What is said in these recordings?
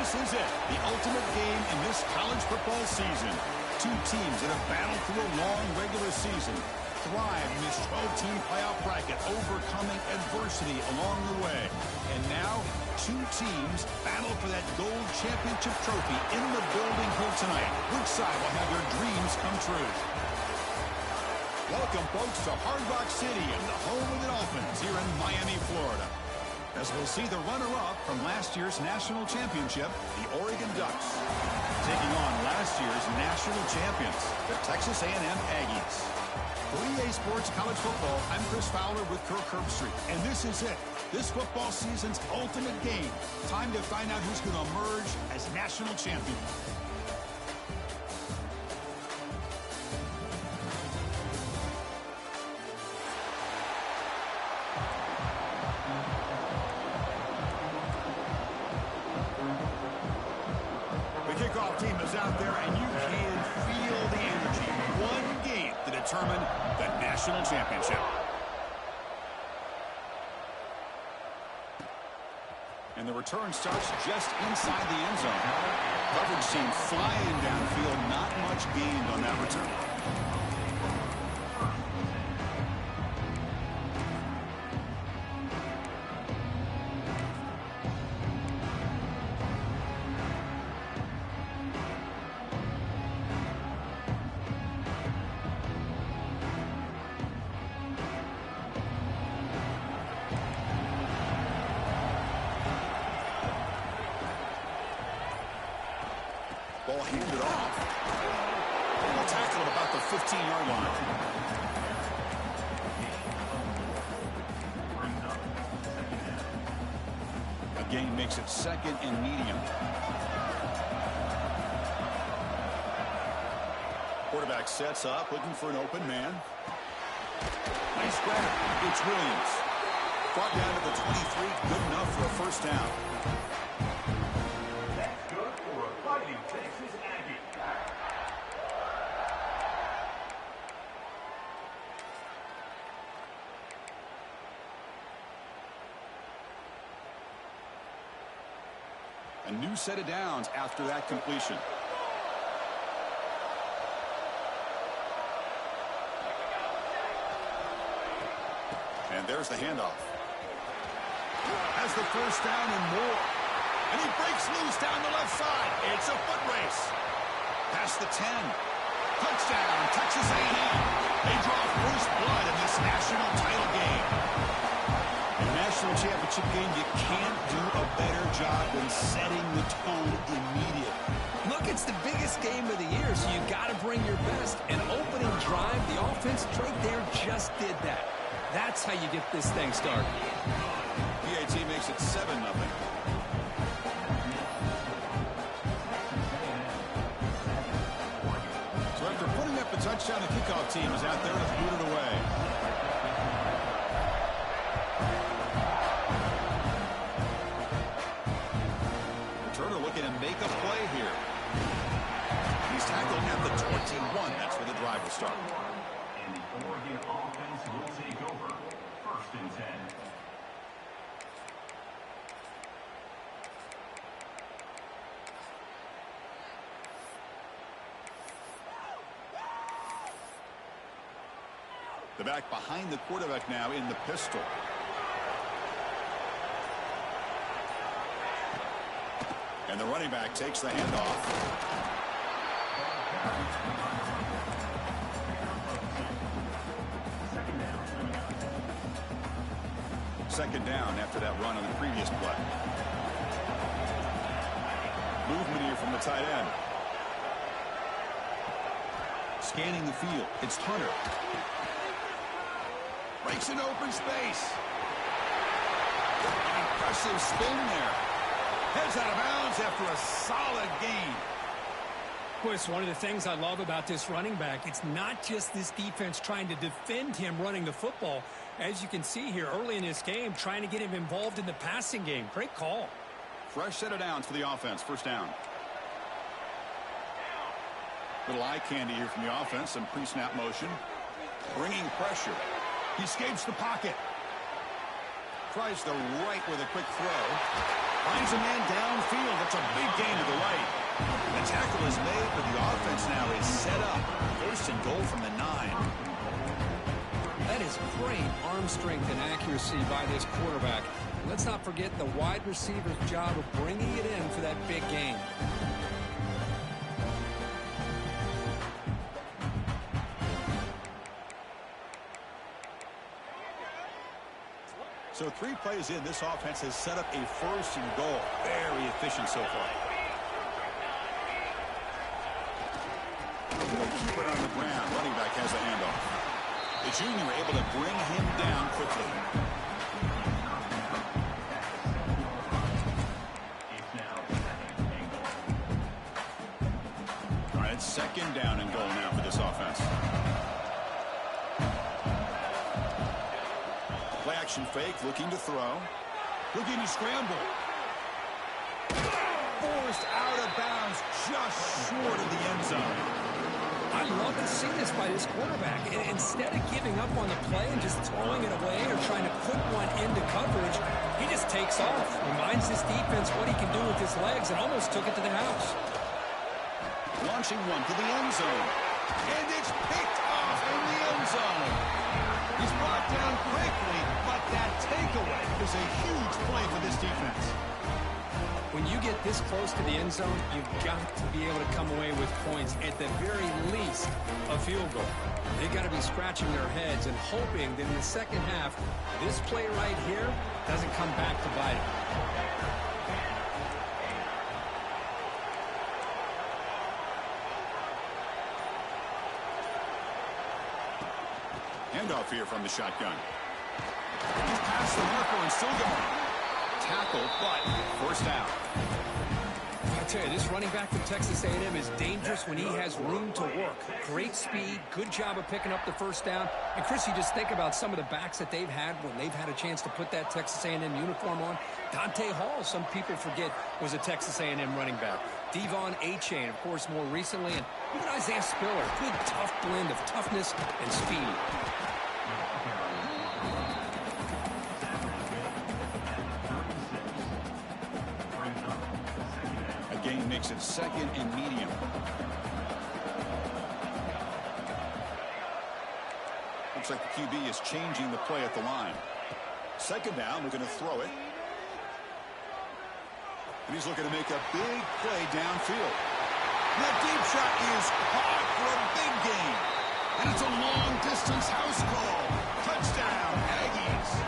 This is it, the ultimate game in this college football season. Two teams that have battled through a long regular season, thrive in this 12-team playoff bracket, overcoming adversity along the way. And now, two teams battle for that gold championship trophy in the building here tonight. Which side will have their dreams come true? Welcome, folks, to Hard Rock City and the home of the Dolphins here in Miami, Florida. As we'll see the runner-up from last year's national championship, the Oregon Ducks, taking on last year's national champions, the Texas A&M Aggies. For EA Sports College Football, I'm Chris Fowler with Kirk Herbstreit, and this is it. This football season's ultimate game. Time to find out who's going to emerge as national champion. Kickoff team is out there, and you can feel the energy. One game to determine the national championship. And the return starts just inside the end zone. Coverage team flying downfield, not much gained on that return. Ball handed off. And we'll tackle at about the 15-yard line. A gain makes it second and medium. Quarterback sets up, looking for an open man. Nice grab. It's Williams. Brought down to the 23. Good enough for a first down. A new set of downs after that completion. And there's the handoff. Has the first down and more. And he breaks loose down the left side. It's a foot race. Past the 10. Touchdown, Texas A&M. They draw first blood in this national title game. In a national championship game, you can't do a better job than setting the tone immediately. Look, it's the biggest game of the year, so you got to bring your best. An opening drive, the offense right there just did that. That's how you get this thing started. PAT makes it 7-0. So after putting up a touchdown, the kickoff team is out there and has booted away. Returner looking to make a play here. He's tackled at the 21. That's where the drive will start. And the Oregon offense will take over. First and 10. The back behind the quarterback now in the pistol. And the running back takes the handoff. Second down after that run on the previous play. Movement here from the tight end. Scanning the field. It's Hunter. Breaks an open space. An impressive spin there. Heads out of bounds after a solid gain. Boy, it's one of the things I love about this running back. It's not just this defense trying to defend him running the football. As you can see here early in this game, trying to get him involved in the passing game. Great call. Fresh set of downs for the offense. First down. Little eye candy here from the offense. Some pre-snap motion. Bringing pressure. He escapes the pocket. tries the right with a quick throw. Finds a man downfield. That's a big gain to the right. The tackle is made, but the offense now is set up. First and goal from the 9. That is great arm strength and accuracy by this quarterback. Let's not forget the wide receiver's job of bringing it in for that big gain. So 3 plays in, this offense has set up a first and goal. Very efficient so far. Keep it on the ground. Running back has a handoff. The junior able to bring him down quickly. All right, it's second down and goal now for this offense. Play action fake, looking to throw. Looking to scramble. Forced out of bounds, just short of the end zone. I love to see this by this quarterback. Instead of giving up on the play and just throwing it away or trying to put one into coverage, he just takes off. Reminds this defense what he can do with his legs and almost took it to the house. Launching one to the end zone. And it's picked off in the end zone. He's brought down quickly, but that takeaway is a huge play for this defense. When you get this close to the end zone, you've got to be able to come away with points. At the very least, a field goal. They've got to be scratching their heads and hoping that in the second half, this play right here doesn't come back to bite them. Handoff here from the shotgun. He's past the marker and still going. Tackle, but first down. I tell you, this running back from Texas A&M is dangerous when he has room to work. Great speed, good job of picking up the first down. And Chris, you just think about some of the backs that they've had when they've had a chance to put that Texas A&M uniform on. Dante Hall, some people forget, was a Texas A&M running back. Devon Achane, of course, more recently. And even Isaiah Spiller, good tough blend of toughness and speed. Gain makes it second and medium. Looks like the QB is changing the play at the line. Second down, looking to throw it. And he's looking to make a big play downfield. And that deep shot is caught for a big gain. And it's a long-distance house call. Touchdown, Aggies.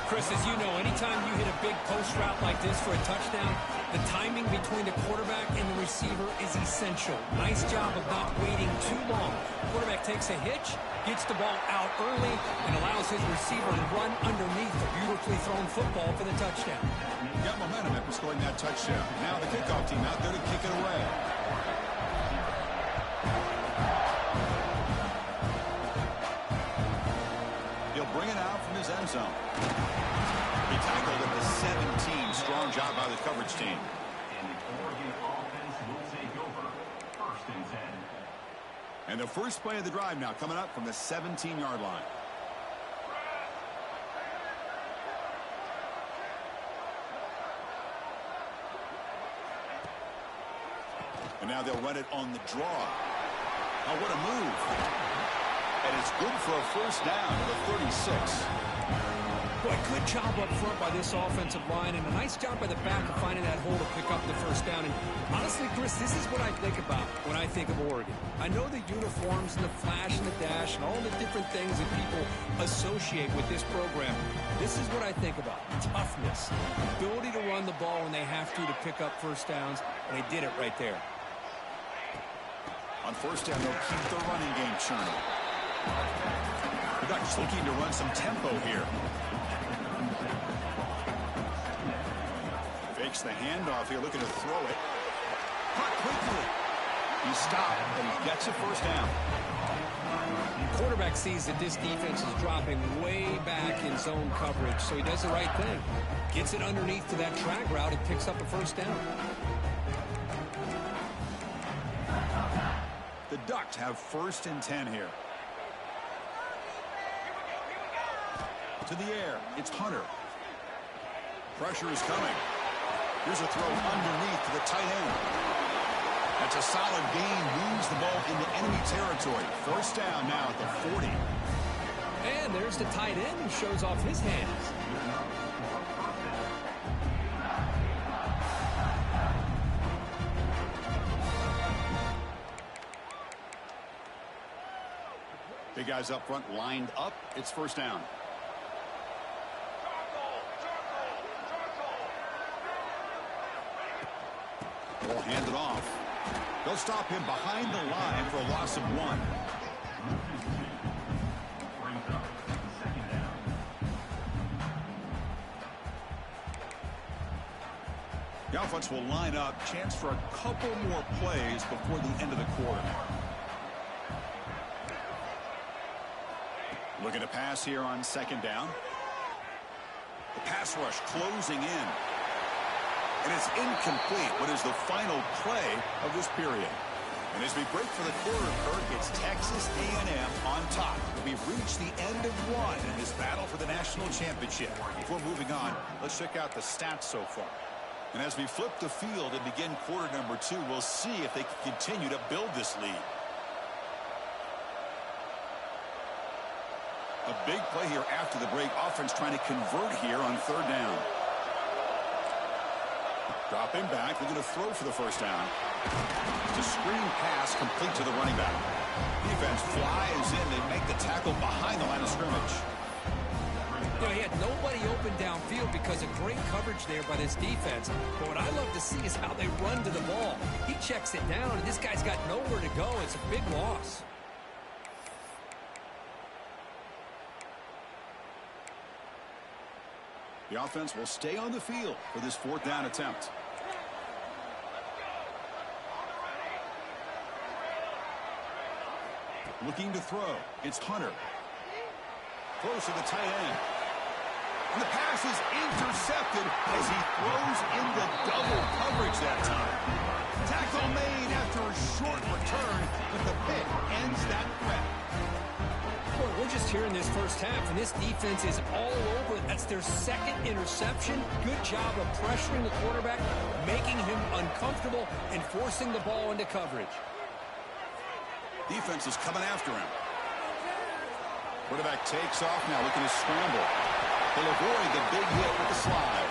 Chris, as you know, anytime you hit a big post route like this for a touchdown, the timing between the quarterback and the receiver is essential. Nice job of not waiting too long. Quarterback takes a hitch, gets the ball out early, and allows his receiver to run underneath the beautifully thrown football for the touchdown. Got momentum after scoring that touchdown. Now the kickoff team out there to kick it away. He'll bring it out from his end zone. He tackled at the 17. Strong job by the coverage team. And the Oregon offense will take over. First and 10. And the first play of the drive now coming up from the 17-yard line. And now they'll run it on the draw. Oh, what a move. And it's good for a first down to the 36. Boy, good job up front by this offensive line, and a nice job by the back of finding that hole to pick up the first down. And honestly, Chris, this is what I think about when I think of Oregon. I know the uniforms and the flash and the dash and all the different things that people associate with this program. This is what I think about. Toughness, ability to run the ball when they have to pick up first downs, and they did it right there. On first down, they'll keep the running game churning. The Ducks looking to run some tempo here. Fakes the handoff here, looking to throw it. Caught quickly. He stopped, and he gets a first down. Quarterback sees that this defense is dropping way back in zone coverage, so he does the right thing. Gets it underneath to that drag route and picks up a first down. The Ducks have first and 10 here. To the air. It's Hunter. Pressure is coming. Here's a throw underneath to the tight end. That's a solid gain. Moves the ball into enemy territory. First down now at the 40. And there's the tight end who shows off his hands. Big guys up front lined up. It's first down. Ball handed off. They'll stop him behind the line for a loss of 1. The offense will line up. Chance for a couple more plays before the end of the quarter. Looking to pass here on second down. The pass rush closing in. And it's incomplete. What is the final play of this period? And as we break for the quarter, Kirk, it's Texas A&M on top. We've reached the end of one in this battle for the national championship. Before moving on, let's check out the stats so far. And as we flip the field and begin quarter number 2, we'll see if they can continue to build this lead. A big play here after the break. Offense trying to convert here on third down. Dropping back. They're going to throw for the first down. It's a screen pass complete to the running back. Defense flies in. They make the tackle behind the line of scrimmage. You know, he had nobody open downfield because of great coverage there by this defense. But what I love to see is how they run to the ball. He checks it down, and this guy's got nowhere to go. It's a big loss. The offense will stay on the field for this fourth down attempt. Looking to throw. It's Hunter. Close to the tight end. And the pass is intercepted as he throws into double coverage that time. Tackle made after a short return, but the pick ends that threat. Boy, we're just here in this first half, and this defense is all over it. That's their second interception. Good job of pressuring the quarterback, making him uncomfortable, and forcing the ball into coverage. Defense is coming after him. Quarterback takes off now, looking to scramble. He'll avoid the big hit with the slide.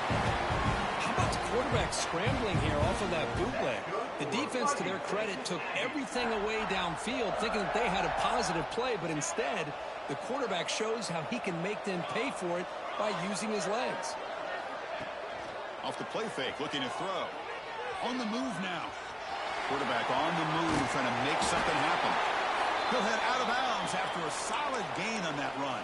How about the quarterback scrambling here off of that bootleg? The defense, to their credit, took everything away downfield, thinking that they had a positive play, but instead, the quarterback shows how he can make them pay for it by using his legs. Off the play fake, looking to throw. On the move now. Quarterback on the move, trying to make something happen. He'll head out of bounds after a solid gain on that run.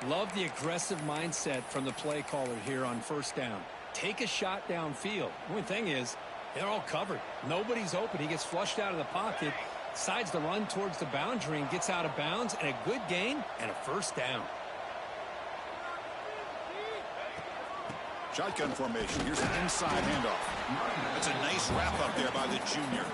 Love the aggressive mindset from the play caller here on first down. Take a shot downfield. The only thing is, they're all covered. Nobody's open. He gets flushed out of the pocket, decides to run towards the boundary and gets out of bounds, and a good gain and a first down. Shotgun formation. Here's an inside handoff. That's a nice wrap up there by the junior.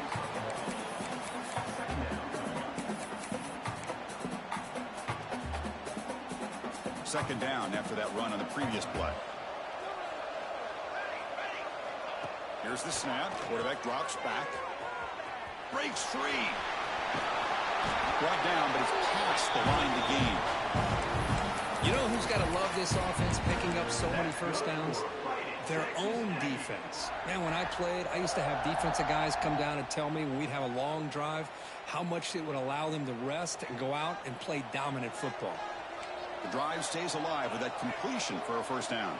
Second down after that run on the previous play. Here's the snap. Quarterback drops back. Breaks free. Brought down, but it's past the line to gain. You know who's got to love this offense picking up so many first downs? Their own defense. Man, when I played, I used to have defensive guys come down and tell me when we'd have a long drive how much it would allow them to rest and go out and play dominant football. The drive stays alive with that completion for a first down.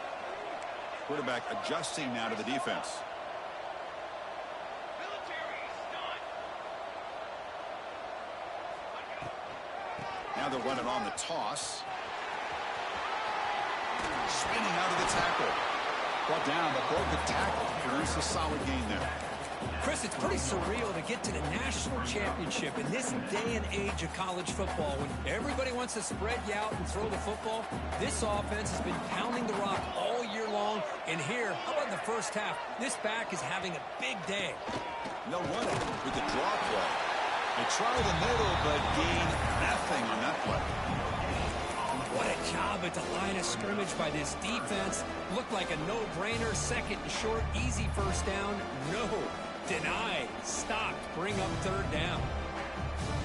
Quarterback adjusting now to the defense. Now they're running on the toss. Spinning out of the tackle. Brought down, but broke the tackle. Produces a solid gain there. Chris, it's pretty surreal to get to the national championship in this day and age of college football when everybody wants to spread you out and throw the football. This offense has been pounding the rock all year long. And here, how about in the first half? This back is having a big day. They'll run it with the draw play. They try the middle, but gain nothing on that play. What a job at the line of scrimmage by this defense. Looked like a no-brainer. Second and short, easy first down. No. Denied. Stopped. Bring up third down.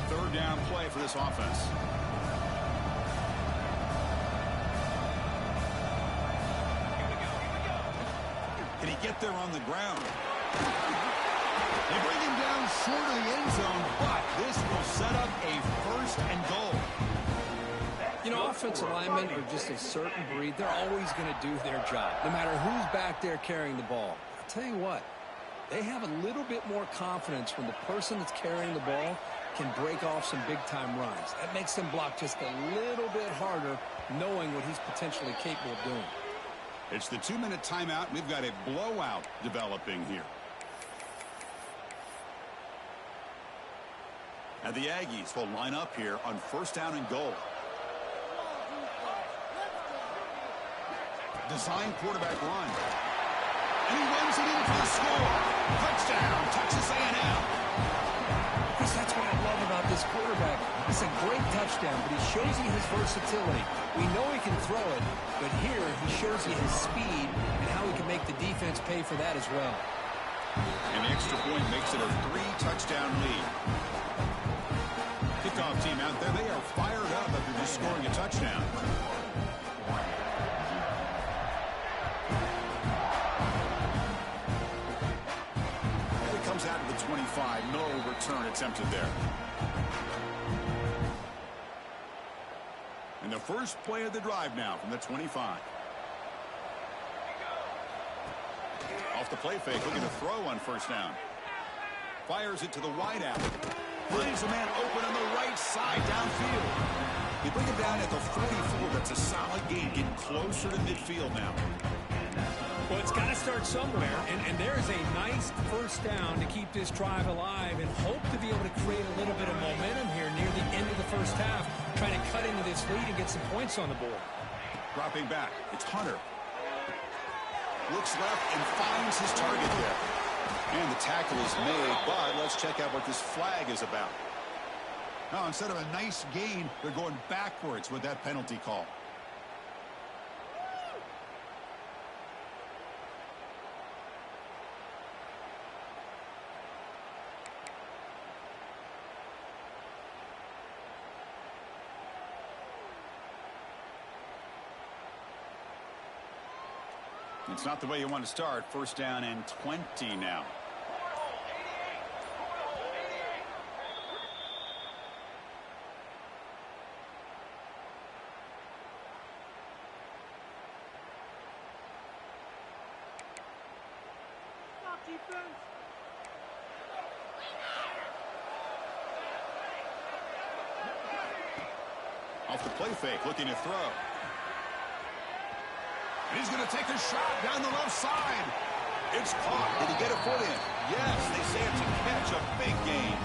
Third down play for this offense. Can he get there on the ground? They bring him down short of the end zone, but this will set up a first and goal. You know, offensive linemen are just a certain breed. They're always going to do their job, no matter who's back there carrying the ball. I'll tell you what, they have a little bit more confidence when the person that's carrying the ball can break off some big-time runs. That makes them block just a little bit harder, knowing what he's potentially capable of doing. It's the 2-minute timeout. We've got a blowout developing here. And the Aggies will line up here on first down and goal. Design quarterback run. And he runs it in for the score. Touchdown, Texas A&M. Chris, that's what I love about this quarterback. It's a great touchdown, but he shows you his versatility. We know he can throw it, but here he shows you his speed and how he can make the defense pay for that as well. And the extra point makes it a 3-touchdown lead. Kickoff team out there, they are fired up after just scoring a touchdown. And it comes out to the 25. No return attempted there. And the first play of the drive now from the 25. Off the play fake, looking to throw on first down. Fires it to the wideout. Finds a man open on the right side downfield. You bring him down at the 44. That's a solid gain. Getting closer to midfield now. Well, it's got to start somewhere, and there's a nice first down to keep this drive alive and hope to be able to create a little bit of momentum here near the end of the first half, trying to cut into this lead and get some points on the board. Dropping back, it's Hunter. Looks left and finds his target there. And the tackle is made, but let's check out what this flag is about. Now, instead of a nice gain, they're going backwards with that penalty call. It's not the way you want to start. First down and 20 now. Off the play fake, looking to throw. And he's going to take a shot down the left side. It's caught. Did he get a foot in? Yes, they say it's a catch, a big gain.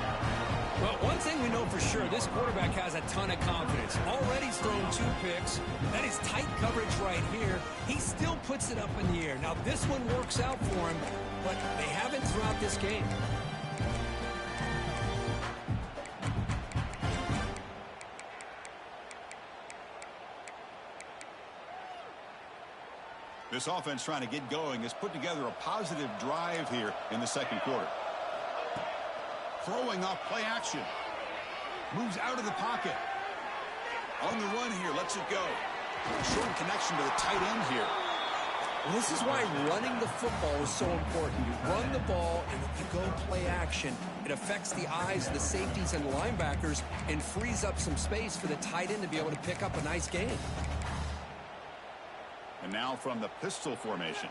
Well, one thing we know for sure, this quarterback has a ton of confidence. Already thrown 2 picks. That is tight coverage right here. He still puts it up in the air. Now, this one works out for him, but they haven't throughout this game. This offense trying to get going has put together a positive drive here in the second quarter. Throwing off play action. Moves out of the pocket. On the run here, lets it go. Short connection to the tight end here. Well, this is why running the football is so important. You run the ball, and if you go play action, it affects the eyes of the safeties and the linebackers and frees up some space for the tight end to be able to pick up a nice gain. And now from the pistol formation.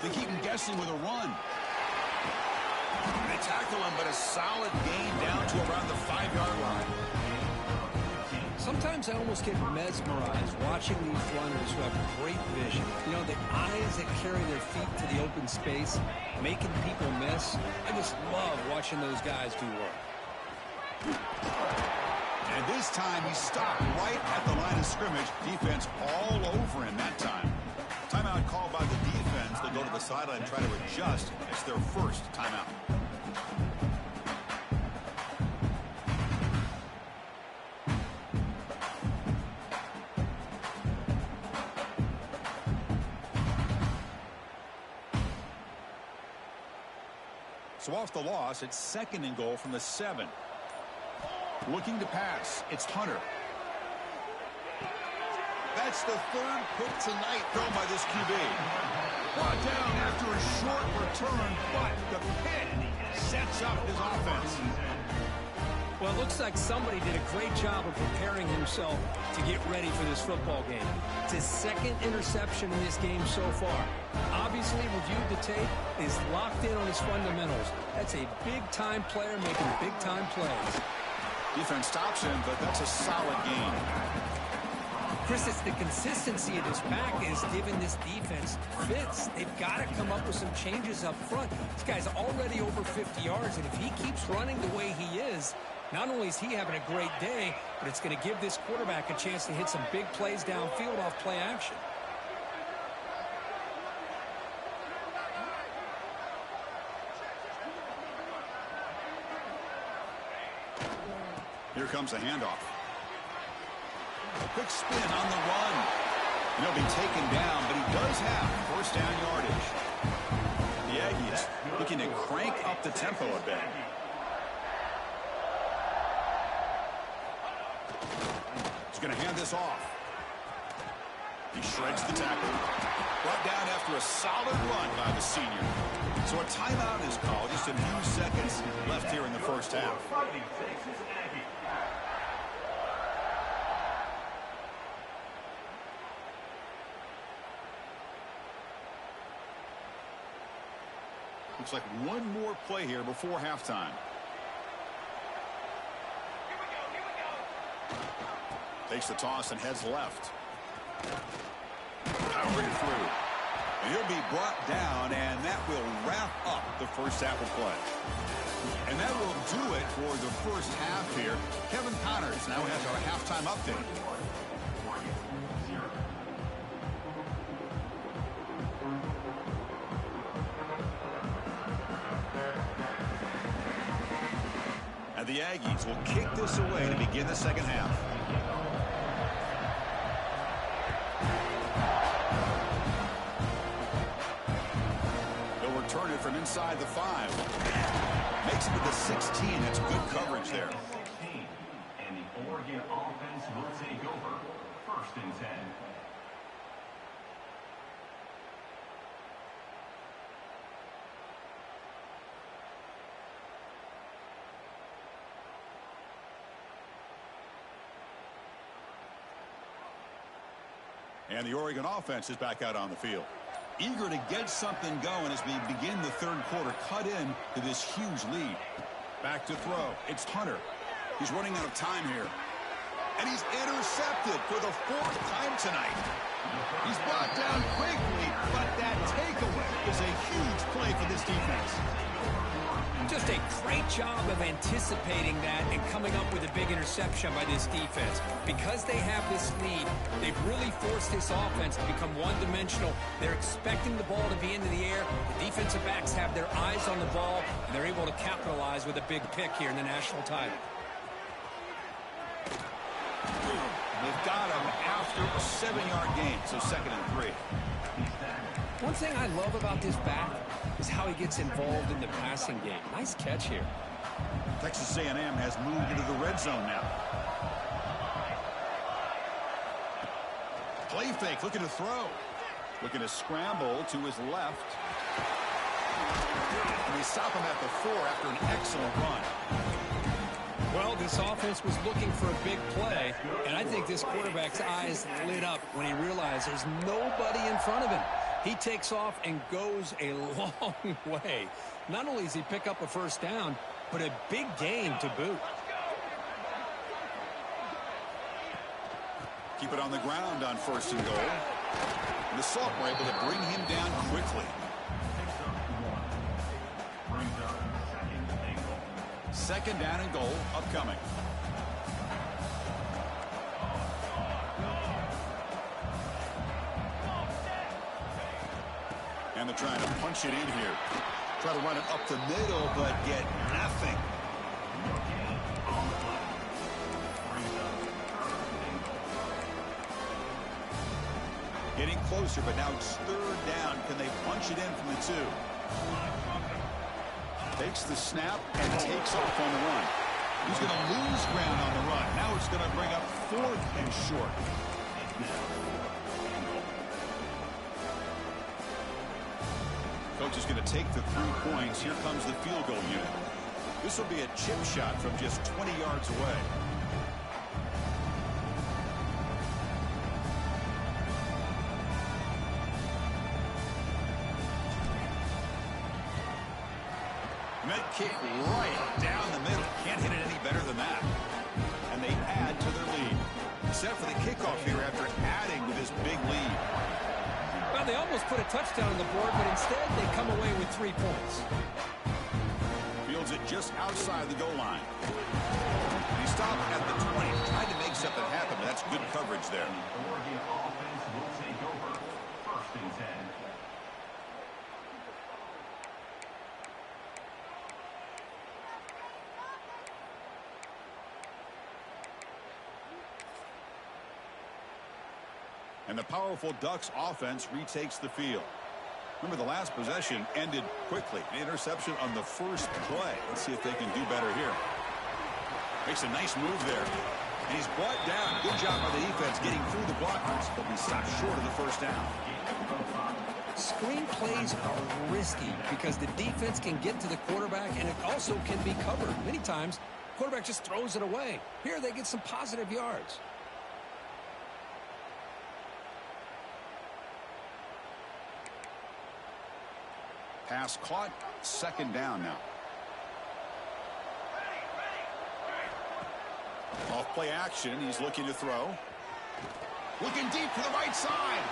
They keep him guessing with a run. They tackle him, but a solid gain down to around the 5-yard line. Sometimes I almost get mesmerized watching these runners who have great vision. You know, the eyes that carry their feet to the open space, making people miss. I just love watching those guys do work. And this time he stopped right at the line of scrimmage. Defense all over him that time. Timeout called by the defense. They'll go to the sideline and try to adjust. It's their first timeout. So off the loss, it's 2nd and goal from the 7. Looking to pass. It's Hunter. That's the 3rd pick tonight thrown by this QB. Brought down after a short return, but the pick sets up his offense. Well, it looks like somebody did a great job of preparing himself to get ready for this football game. It's his 2nd interception in this game so far. Obviously, reviewed the tape, is locked in on his fundamentals. That's a big-time player making big-time plays. Defense stops him, but that's a solid gain. Chris, it's the consistency of his back is giving this defense fits. They've got to come up with some changes up front. This guy's already over 50 yards, and if he keeps running the way he is, not only is he having a great day, but it's going to give this quarterback a chance to hit some big plays downfield off play action. Here comes the handoff. A quick spin on the run. And he'll be taken down, but he does have 1st down yardage. The Aggies looking to crank up the tempo a bit. He's going to hand this off. He shreds the tackle. Brought down after a solid run by the senior. So a timeout is called. Just a few seconds left here in the 1st half. Looks like one more play here before halftime. Takes the toss and heads left. Powering through. And he'll be brought down, and that will wrap up the 1st half of play. And that will do it for the 1st half here. Kevin Connors now has our halftime update. And the Aggies will kick this away to begin the 2nd half. They'll return it from inside the 5. Makes it to the 16. That's good coverage there. And the Oregon offense will take over. 1st and 10. And the Oregon offense is back out on the field. Eager to get something going as we begin the 3rd quarter. Cut in to this huge lead. Back to throw. It's Hunter. He's running out of time here. And he's intercepted for the 4th time tonight. He's brought down quickly, but that takeaway is a huge play for this defense. Just a great job of anticipating that and coming up with a big interception by this defense. Because they have this lead, they've really forced this offense to become one-dimensional. They're expecting the ball to be into the air. The defensive backs have their eyes on the ball, and they're able to capitalize with a big pick here in the national title. They've got him after a 7-yard gain, so 2nd and 3. One thing I love about this back is how he gets involved in the passing game. Nice catch here. Texas A&M has moved into the red zone now. Play fake, looking to throw. Looking to scramble to his left. And they stop him at the 4 after an excellent run. Well, this offense was looking for a big play, and I think this quarterback's eyes lit up when he realized there's nobody in front of him. He takes off and goes a long way. Not only does he pick up a 1st down, but a big gain to boot. Keep it on the ground on 1st and goal. And the Salt were able to bring him down quickly. Brings up 2nd and goal. 2nd down and goal upcoming. And they're trying to punch it in here. Try to run it up the middle, but get nothing. Getting closer, but now it's 3rd down. Can they punch it in from the 2? Takes the snap and takes off on the run. He's going to lose ground on the run. Now it's going to bring up 4th and short. Coach is going to take the 3 points. Here comes the field goal unit. This will be a chip shot from just 20 yards away. Met kick right down the middle. Can't hit it any better than that. And they add to their lead. Set for the kickoff here after adding to this big lead. Well, they almost put a touchdown on the board, but instead they come away with 3 points. Fields it just outside the goal line. He stopped at the 20. Tried to make something happen, but that's good coverage there. The Oregon offense will take over. 1st and 10. And the powerful Ducks offense retakes the field. Remember, the last possession ended quickly. An interception on the first play. Let's see if they can do better here. Makes a nice move there. And he's brought down. Good job by the defense getting through the blockers, but he stopped short of the 1st down. Screen plays are risky because the defense can get to the quarterback, and it also can be covered. Many times, quarterback just throws it away. Here they get some positive yards. Pass caught. 2nd down now. Off play action. He's looking to throw. Looking deep to the right side.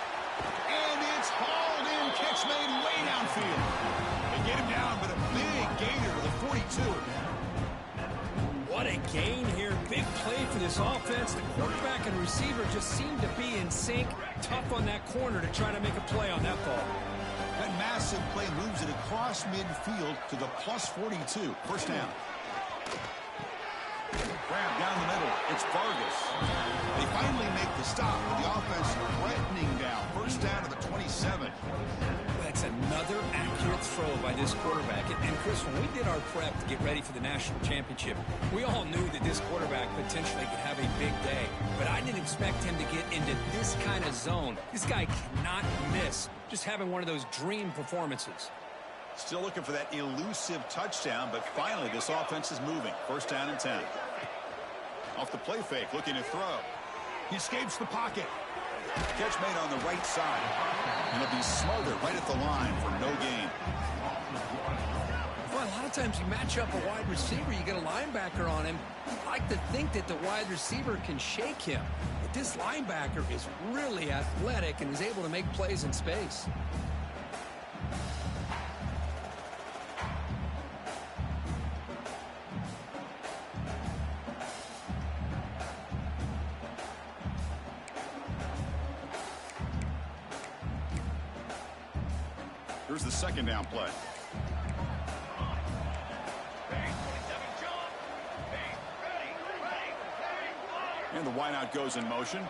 And it's hauled in. Catch made way downfield. They get him down, but a big gainer to the 42. What a gain here. Big play for this offense. The quarterback and receiver just seem to be in sync. Tough on that corner to try to make a play on that ball. That massive play moves it across midfield to the plus 42. 1st down. Grab down the middle. It's Vargas. They finally make the stop. The offense threatening down. 1st down to the 27. That's another accurate throw by this quarterback. And Chris, when we did our prep to get ready for the national championship, we all knew that this quarterback potentially could have a big day. But I didn't expect him to get into this kind of zone. This guy cannot miss. Just having one of those dream performances. Still looking for that elusive touchdown, but finally this offense is moving. 1st down and 10. Off the play fake, looking to throw. He escapes the pocket. Catch made on the right side. And he'll be smothered right at the line for no gain. Well, a lot of times you match up a wide receiver, you get a linebacker on him. I like to think that the wide receiver can shake him. But this linebacker is really athletic and is able to make plays in space. Here's the 2nd down play. And the wideout goes in motion.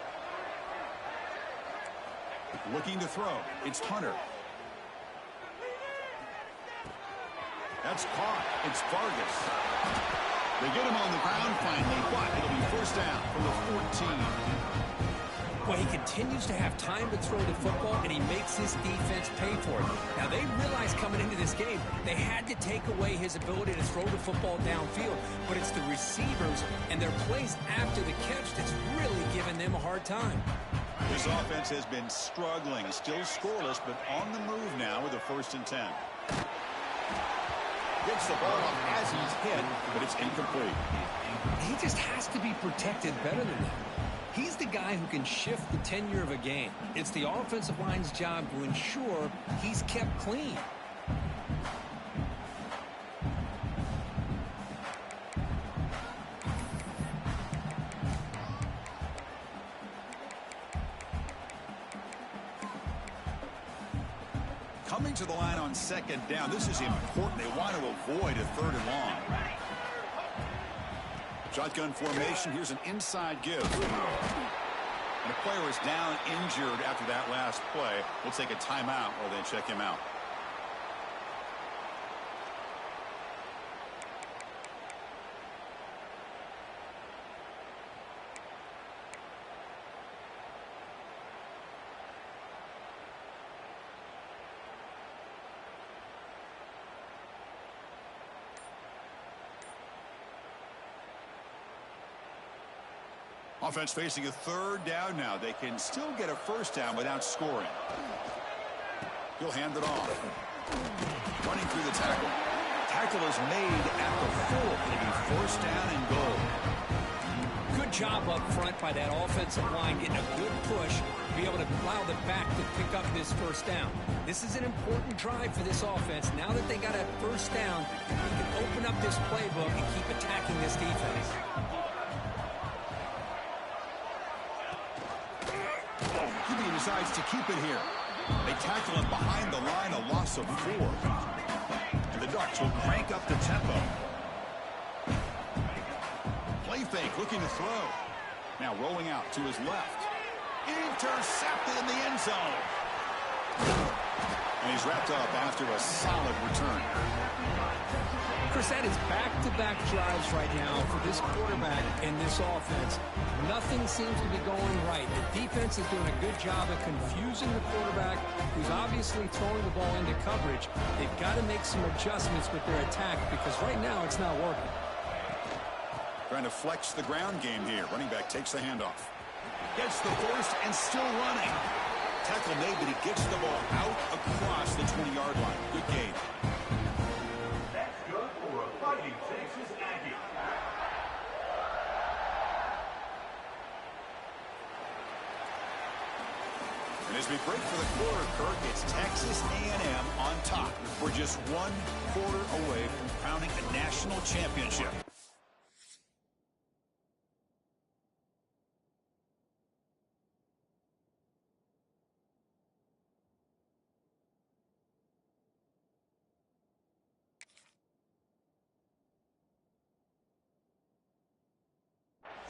Looking to throw. It's Hunter. That's caught. It's Vargas. They get him on the ground finally, but it'll be 1st down from the 14. Well, he continues to have time to throw the football, and he makes his defense pay for it. Now, they realized coming into this game, they had to take away his ability to throw the football downfield. But it's the receivers and their plays after the catch that's really giving them a hard time. This offense has been struggling, still scoreless, but on the move now with a 1st and 10. Gets the ball up as he's hit, but it's incomplete. He just has to be protected better than that. He's the guy who can shift the tenure of a game. It's the offensive line's job to ensure he's kept clean. Coming to the line on 2nd down. This is important. They want to avoid a 3rd and long. Shotgun formation. Here's an inside give. And the player is down injured after that last play. We'll take a timeout or then check him out. Offense facing a third down now. They can still get a first down without scoring. He'll hand it off. Running through the tackle. Tackle is made at the 4. It'll be first down and goal. Good job up front by that offensive line, getting a good push to be able to allow the back to pick up this first down. This is an important drive for this offense. Now that they got a first down, they can open up this playbook and keep attacking this defense. QB decides to keep it here. They tackle him behind the line, a loss of 4. And the Ducks will crank up the tempo. Play fake, looking to throw. Now rolling out to his left. Intercepted in the end zone. And he's wrapped up after a solid return. Chris, that is back-to-back drives right now for this quarterback and this offense. Nothing seems to be going right. The defense is doing a good job of confusing the quarterback, who's obviously throwing the ball into coverage. They've got to make some adjustments with their attack because right now it's not working. Trying to flex the ground game here. Running back takes the handoff. Gets the first and still running. Tackle made, but he gets the ball out across the 20-yard line. Good gain. That's good for a Fighting Texas Aggie. And as we break for the quarter, Kirk, it's Texas A&M on top. We're just 1 quarter away from crowning a national championship.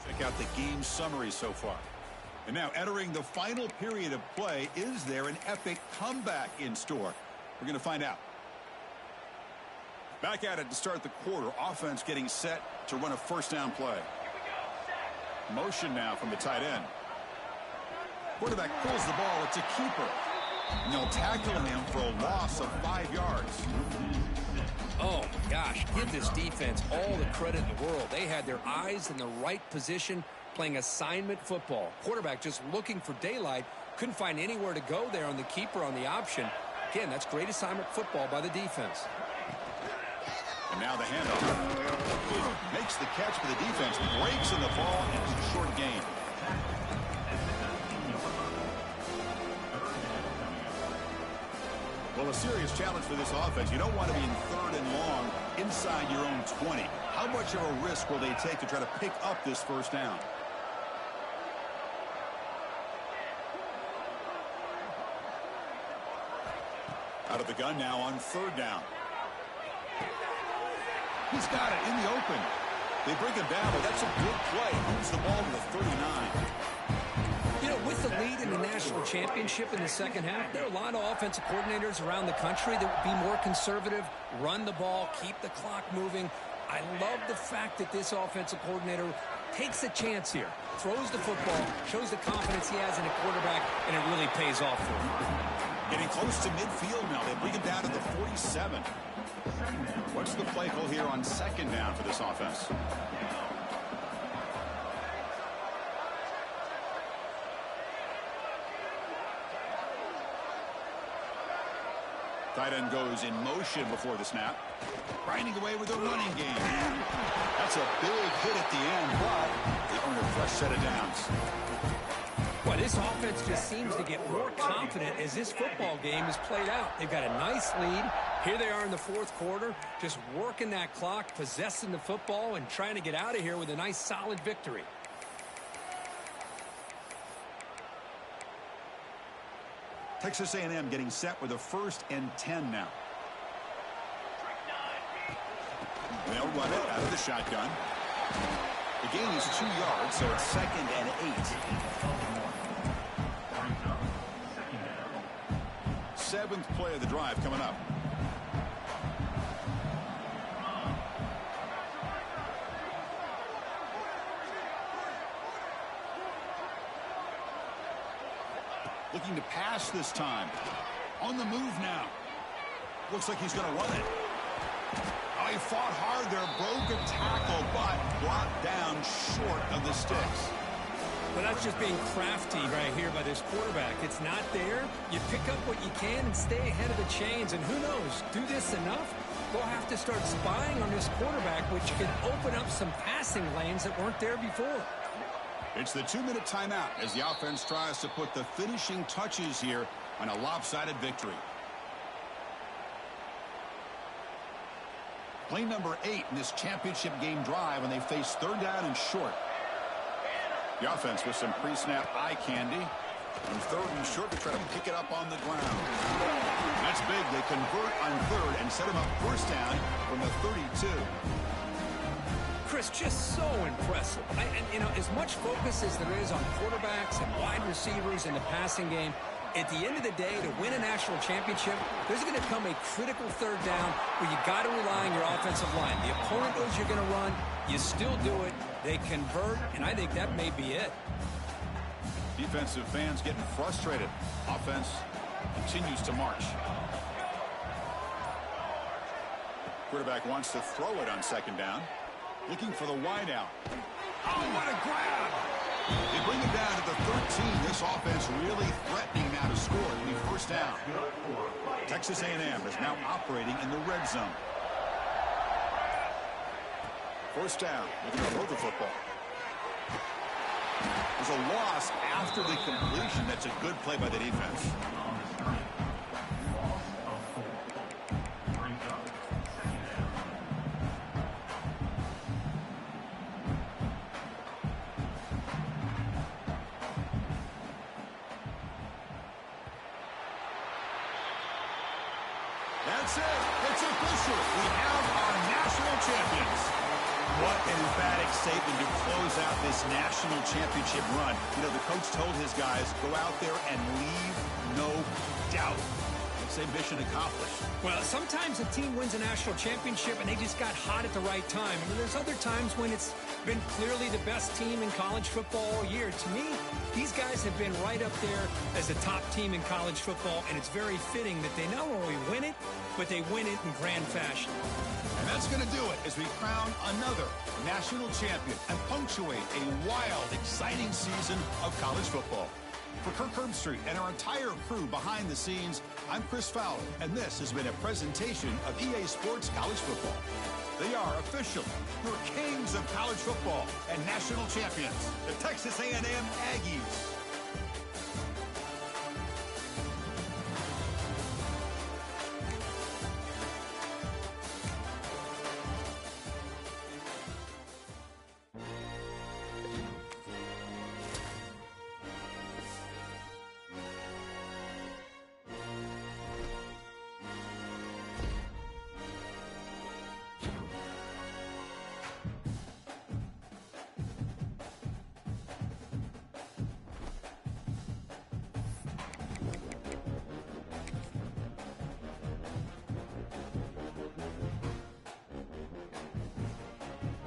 Check out the game summary so far. And now entering the final period of play, is there an epic comeback in store? We're going to find out. Back at it to start the quarter. Offense getting set to run a first down play. Motion now from the tight end. Quarterback pulls the ball. It's a keeper. And they'll tackle him for a loss of 5 yards. Oh, my gosh. Give this defense all the credit in the world. They had their eyes in the right position, playing assignment football. Quarterback just looking for daylight. Couldn't find anywhere to go there on the keeper on the option. Again, that's great assignment football by the defense. And now the handoff. Makes the catch for the defense. Breaks in the ball, and it's a short gain. Well, a serious challenge for this offense. You don't want to be in 3rd and long inside your own 20. How much of a risk will they take to try to pick up this first down? Out of the gun now on 3rd down. He's got it in the open. They bring him down, but that's a good play. Moves the ball to the 39. You know, with the lead in the national championship in the second half, there are a lot of offensive coordinators around the country that would be more conservative, run the ball, keep the clock moving. I love the fact that this offensive coordinator takes a chance here, throws the football, shows the confidence he has in a quarterback, and it really pays off for him. Getting close to midfield now. They bring him down to the 47. What's the play call here on 2nd down for this offense? Tight end goes in motion before the snap. Grinding away with a running game. That's a big hit at the end, but they earn a fresh set of downs. Well, this offense just seems to get more confident as this football game is played out. They've got a nice lead. Here they are in the 4th quarter, just working that clock, possessing the football, and trying to get out of here with a nice, solid victory. Texas A&M getting set with a 1st and 10 now. They'll run it out of the shotgun. The gain is 2 yards, so it's 2nd and 8. 7th play of the drive coming up. Looking to pass this time. On the move now. Looks like he's going to run it. Oh, he fought hard there. Broke a tackle, but brought down short of the sticks. Well, that's just being crafty right here by this quarterback. It's not there. You pick up what you can and stay ahead of the chains. And who knows, do this enough, we'll have to start spying on this quarterback, which could open up some passing lanes that weren't there before. It's the 2-minute timeout as the offense tries to put the finishing touches here on a lopsided victory. Play number 8 in this championship game drive when they face 3rd down and short. The offense with some pre-snap eye candy. And 3rd and short to try to pick it up on the ground. That's big. They convert on 3rd and set him up 1st down from the 32. Chris, just so impressive. And as much focus as there is on quarterbacks and wide receivers in the passing game, at the end of the day, to win a national championship, there's going to come a critical 3rd down where you got to rely on your offensive line. The opponent knows you're going to run. You still do it. They convert, and I think that may be it. Defensive fans getting frustrated. Offense continues to march. Quarterback wants to throw it on 2nd down. Looking for the wide out. Oh, what a grab! They bring it down to the 13. This offense really threatening now to score. It'll be 1st down. Texas A&M is now operating in the red zone. 1st down. Looking to hold the football. There's a loss after the completion. That's a good play by the defense. That's it. It's official. We have our national champions. What an emphatic statement to close out this national championship run. You know, the coach told his guys, go out there and leave no doubt. Say mission accomplished. Well, sometimes a team wins a national championship and they just got hot at the right time. I mean, there's other times when it's been clearly the best team in college football all year. To me, these guys have been right up there as a top team in college football, and it's very fitting that they not only win it, but they win it in grand fashion. And that's going to do it as we crown another national champion and punctuate a wild, exciting season of college football. For Kirk Herbstreit and our entire crew behind the scenes, I'm Chris Fowler, and this has been a presentation of EA Sports College Football. They are official, your kings of college football and national champions, the Texas A&M Aggies.